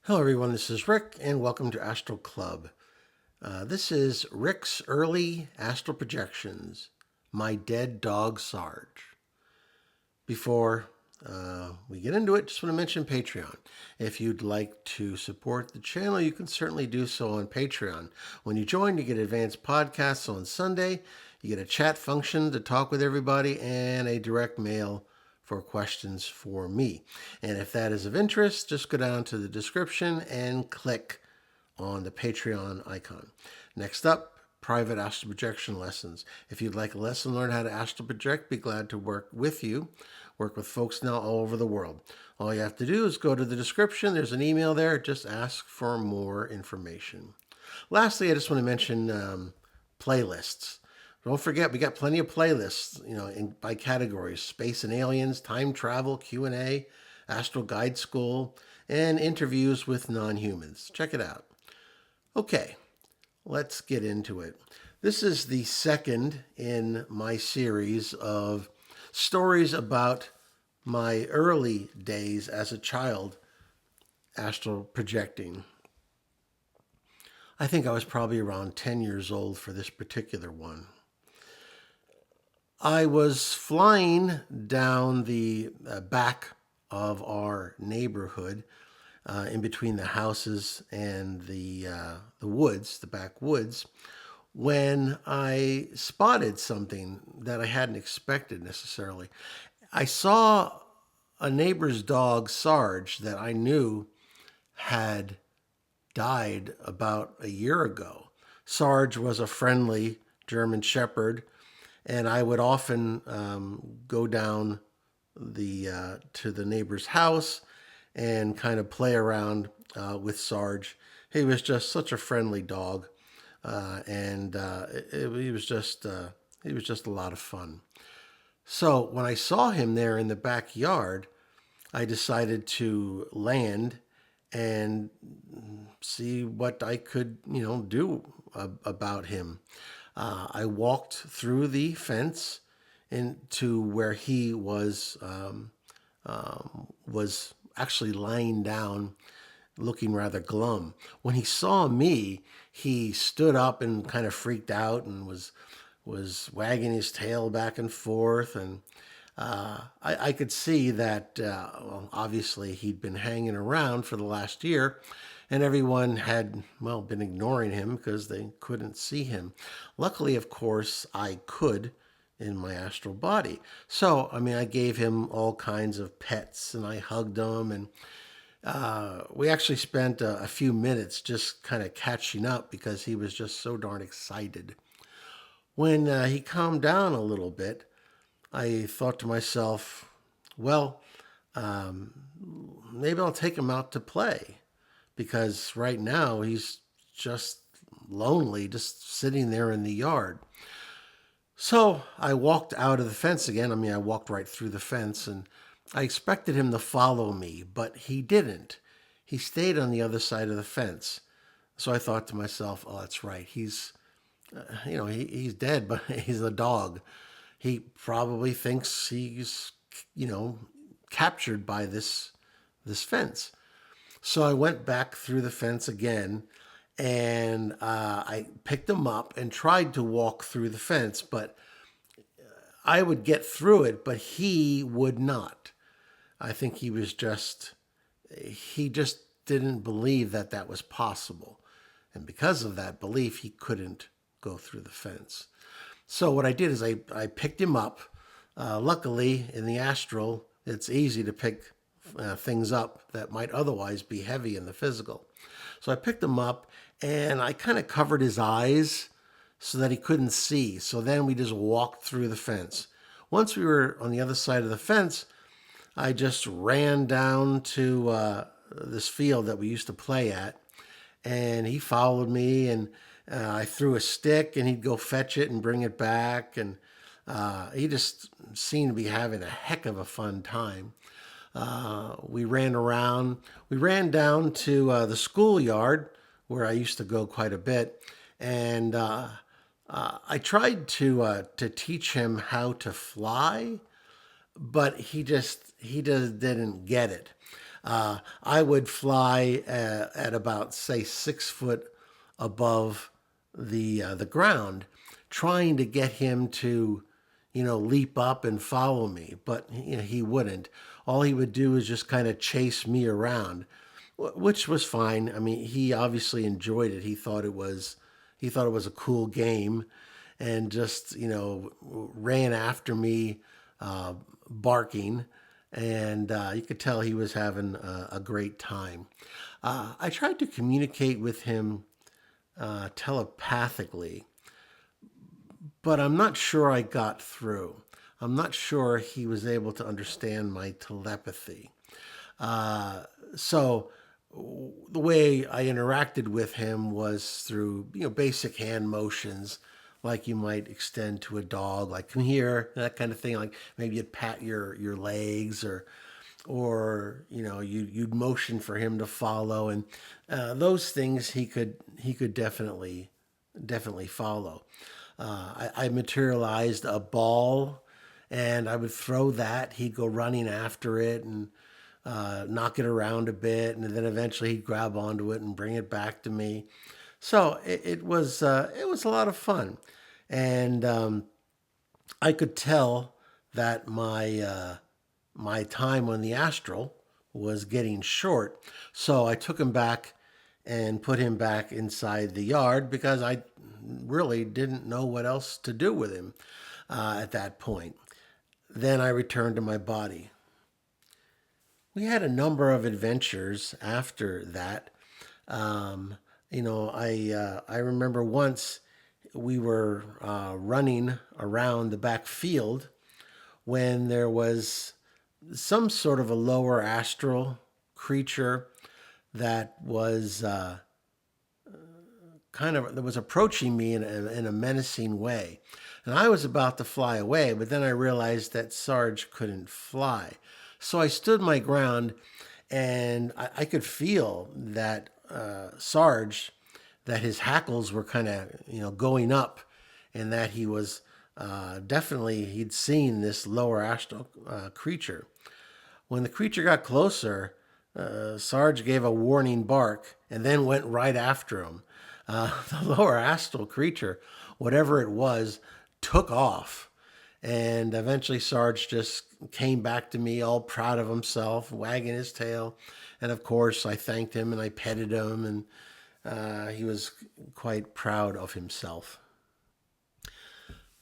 Hello, everyone. This is Rick, and welcome to Astral Club. This is Rick's early astral projections. My dead dog Sarge. Before we get into it, just want to mention Patreon. If you'd like to support the channel, you can certainly do so on Patreon. When you join, you get advanced podcasts on Sunday. You get a chat function to talk with everybody and a direct mail for questions for me. And if that is of interest, just go down to the description and click on the Patreon icon. Next up, private astral projection lessons. If you'd like a lesson, learn how to astral project, be glad to work with you. Work with folks now all over the world. All you have to do is go to the description. There's an email there. Just ask for more information. Lastly, I just want to mention playlists. Don't forget, we got plenty of playlists, by categories: space and aliens, time travel, Q&A, astral guide school, and interviews with non-humans. Check it out. Okay, let's get into it. This is the second in my series of stories about my early days as a child astral projecting. I think I was probably around 10 years old for this particular one. I was flying down the back of our neighborhood, in between the houses and the woods, the backwoods, when I spotted something that I hadn't expected necessarily. I saw a neighbor's dog, Sarge, that I knew had died about a year ago. Sarge was a friendly German Shepherd, and I would often go down to the neighbor's house and kind of play around with Sarge. He was just such a friendly dog, and he was just a lot of fun. So when I saw him there in the backyard, I decided to land and see what I could, do about him. I walked through the fence into where he was actually lying down, looking rather glum. When he saw me, he stood up and kind of freaked out and was wagging his tail back and forth. And I could see that, obviously, he'd been hanging around for the last year, and everyone had, been ignoring him because they couldn't see him. Luckily, of course, I could in my astral body. So, I gave him all kinds of pets, and I hugged him, and we actually spent a few minutes just kind of catching up because he was just so darn excited. When he calmed down a little bit, I thought to myself, well, maybe I'll take him out to play, because right now he's just lonely, just sitting there in the yard. So I walked out of the fence again. I walked right through the fence, and I expected him to follow me, but he didn't. He stayed on the other side of the fence. So I thought to myself, oh, that's right. He's dead, but he's a dog. He probably thinks he's, captured by this fence. So I went back through the fence again, and I picked him up and tried to walk through the fence, but I would get through it, but he would not. I think he just didn't believe that that was possible. And because of that belief, he couldn't go through the fence. So what I did is I picked him up. Luckily, in the astral, it's easy to pick things up that might otherwise be heavy in the physical. So I picked him up, and I kind of covered his eyes so that he couldn't see. So then we just walked through the fence. Once we were on the other side of the fence, I just ran down to this field that we used to play at, and he followed me, and I threw a stick, and he'd go fetch it and bring it back, and he just seemed to be having a heck of a fun time. We ran around. We ran down to the schoolyard where I used to go quite a bit, and I tried to teach him how to fly, but he just didn't get it. I would fly at about, say, 6 foot above the ground, trying to get him to, leap up and follow me. But he wouldn't. All he would do is just kind of chase me around, which was fine. I mean, he obviously enjoyed it. He thought it was a cool game, and just ran after me, barking, and you could tell he was having a great time. I tried to communicate with him telepathically, but I'm not sure I got through. I'm not sure he was able to understand my telepathy. So the way I interacted with him was through basic hand motions, like you might extend to a dog, like come here, that kind of thing. Like maybe you'd pat your legs, or you'd motion for him to follow, and those things he could definitely follow. I materialized a ball, and I would throw that. He'd go running after it and knock it around a bit, and then eventually he'd grab onto it and bring it back to me. So it was a lot of fun, and I could tell that my time on the Astral was getting short. So I took him back and put him back inside the yard because I really didn't know what else to do with him at that point. Then I returned to my body. We had a number of adventures after that. I remember once we were running around the back field when there was some sort of a lower astral creature that was that was approaching me in a menacing way. And I was about to fly away, but then I realized that Sarge couldn't fly. So I stood my ground, and I could feel that Sarge, that his hackles were kind of going up, and that he was he'd seen this lower astral creature. When the creature got closer, Sarge gave a warning bark and then went right after him. The lower astral creature, whatever it was, took off. And eventually Sarge just came back to me all proud of himself, wagging his tail. And of course, I thanked him and I petted him, and he was quite proud of himself.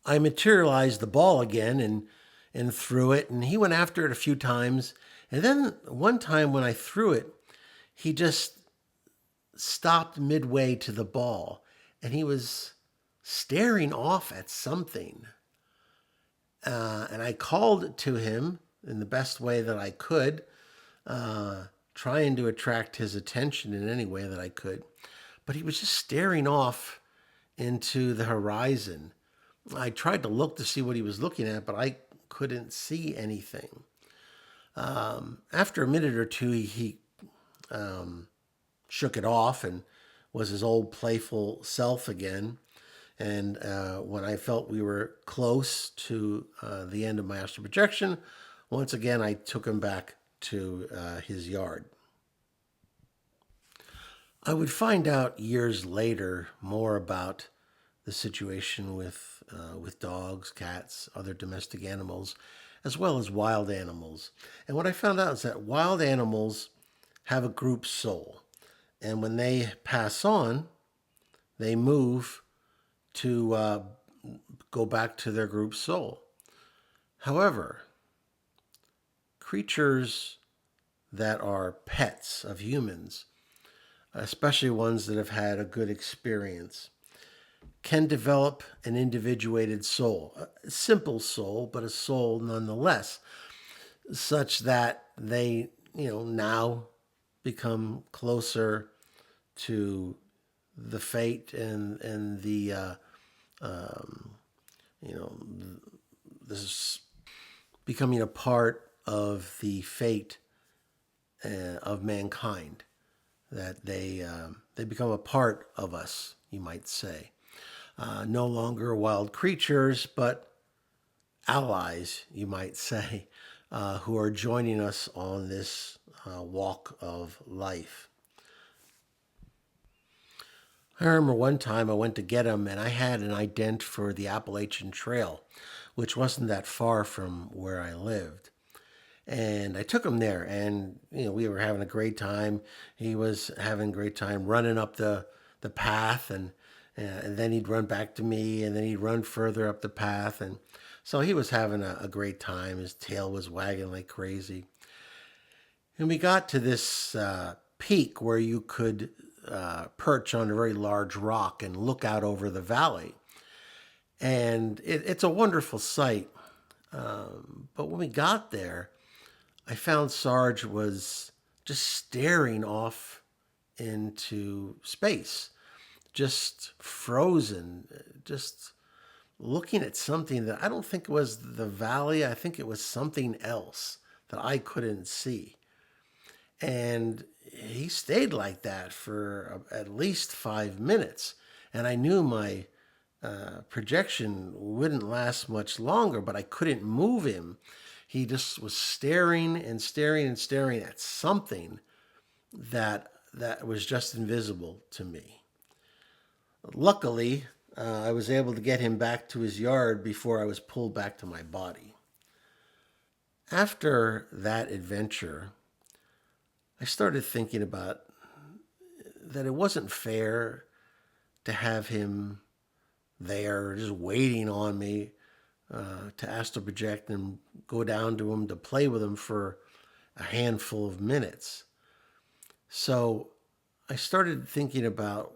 I materialized the ball again and threw it, and he went after it a few times. And then one time when I threw it, he just stopped midway to the ball, and he was staring off at something. And I called to him in the best way that I could, trying to attract his attention in any way that I could. But he was just staring off into the horizon. I tried to look to see what he was looking at, but I couldn't see anything. After a minute or two, he shook it off and was his old playful self again. And when I felt we were close to the end of my astral projection, once again I took him back to his yard. I would find out years later more about the situation with dogs, cats, other domestic animals, as well as wild animals. And what I found out is that wild animals have a group soul. And when they pass on, they move to go back to their group soul. However, creatures that are pets of humans, especially ones that have had a good experience, can develop an individuated soul, a simple soul, but a soul nonetheless, such that they, now become closer to the fate and the, this is becoming a part of the fate of mankind, that they become a part of us, you might say. No longer wild creatures, but allies, you might say, who are joining us on this walk of life. I remember one time I went to get him and I had an ident for the Appalachian Trail, which wasn't that far from where I lived. And I took him there, and we were having a great time. He was having a great time running up the path, and then he'd run back to me, and then he'd run further up the path, and so he was having a great time. His tail was wagging like crazy, and we got to this peak where you could perch on a very large rock and look out over the valley, and it's a wonderful sight. But when we got there, I found Sarge was just staring off into space, just frozen, just looking at something that I don't think was the valley. I think it was something else that I couldn't see. And he stayed like that for at least 5 minutes. And I knew my projection wouldn't last much longer, but I couldn't move him. He just was staring and staring and staring at something that was just invisible to me. Luckily, I was able to get him back to his yard before I was pulled back to my body. After that adventure, I started thinking about that it wasn't fair to have him there just waiting on me to astral project and go down to him to play with him for a handful of minutes. So I started thinking about,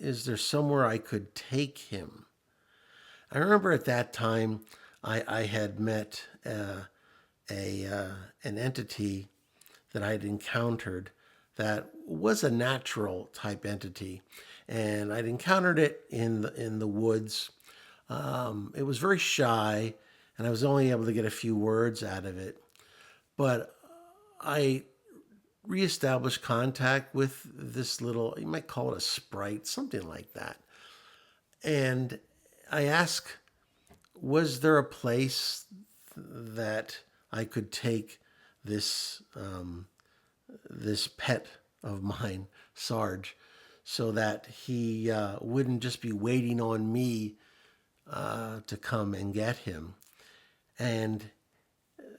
is there somewhere I could take him? I remember at that time I had met an entity that I had encountered that was a natural type entity, and I'd encountered it in the woods. It was very shy, and I was only able to get a few words out of it. But I reestablished contact with this little, you might call it a sprite, something like that. And I asked, was there a place that I could take this this pet of mine, Sarge, so that he wouldn't just be waiting on me to come and get him? And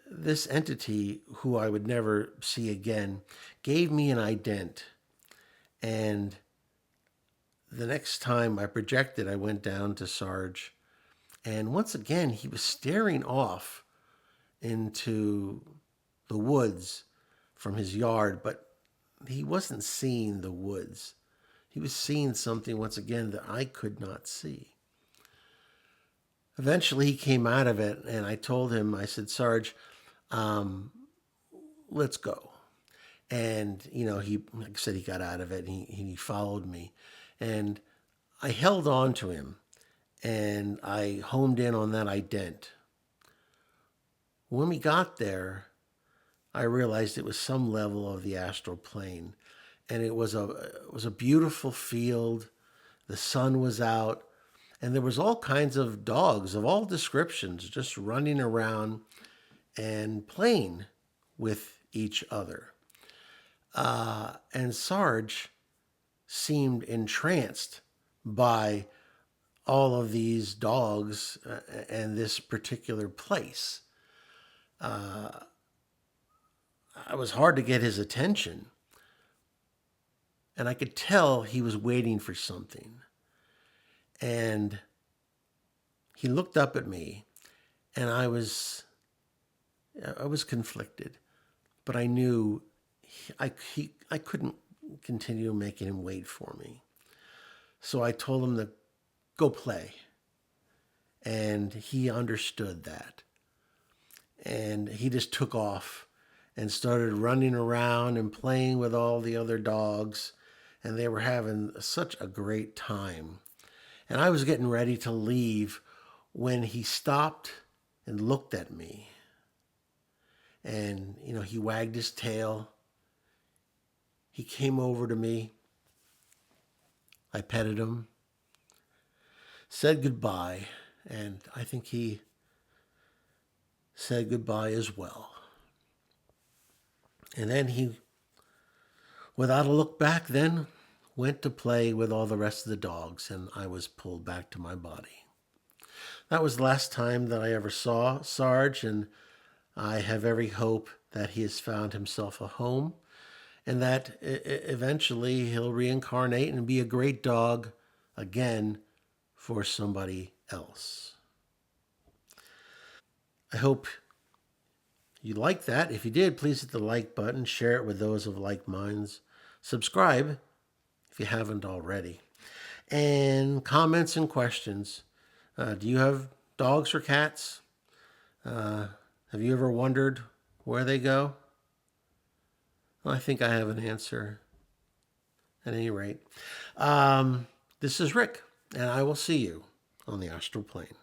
this entity, who I would never see again, gave me an ident. And the next time I projected, I went down to Sarge. And once again, he was staring off into the woods from his yard, but he wasn't seeing the woods. He was seeing something, once again, that I could not see. Eventually, he came out of it, and I told him, I said, Sarge, let's go. And, he, like I said, he got out of it, and he followed me. And I held on to him, and I homed in on that ident. When we got there, I realized it was some level of the astral plane, and it was a beautiful field. The sun was out, and there was all kinds of dogs of all descriptions just running around and playing with each other. And Sarge seemed entranced by all of these dogs and this particular place. It was hard to get his attention, and I could tell he was waiting for something. And he looked up at me, and I was conflicted, but I knew I couldn't continue making him wait for me. So I told him to go play, and he understood that. And he just took off and started running around and playing with all the other dogs, and they were having such a great time. And I was getting ready to leave when he stopped and looked at me. And, he wagged his tail. He came over to me. I petted him, said goodbye, and I think he said goodbye as well. And then he, without a look back, then went to play with all the rest of the dogs, and I was pulled back to my body. That was the last time that I ever saw Sarge, and I have every hope that he has found himself a home and that eventually he'll reincarnate and be a great dog again for somebody else. I hope you liked that. If you did, please hit the like button, share it with those of like minds, subscribe if you haven't already, and comments and questions. Do you have dogs or cats? Have you ever wondered where they go? Well, I think I have an answer at any rate. This is Rick, and I will see you on the astral plane.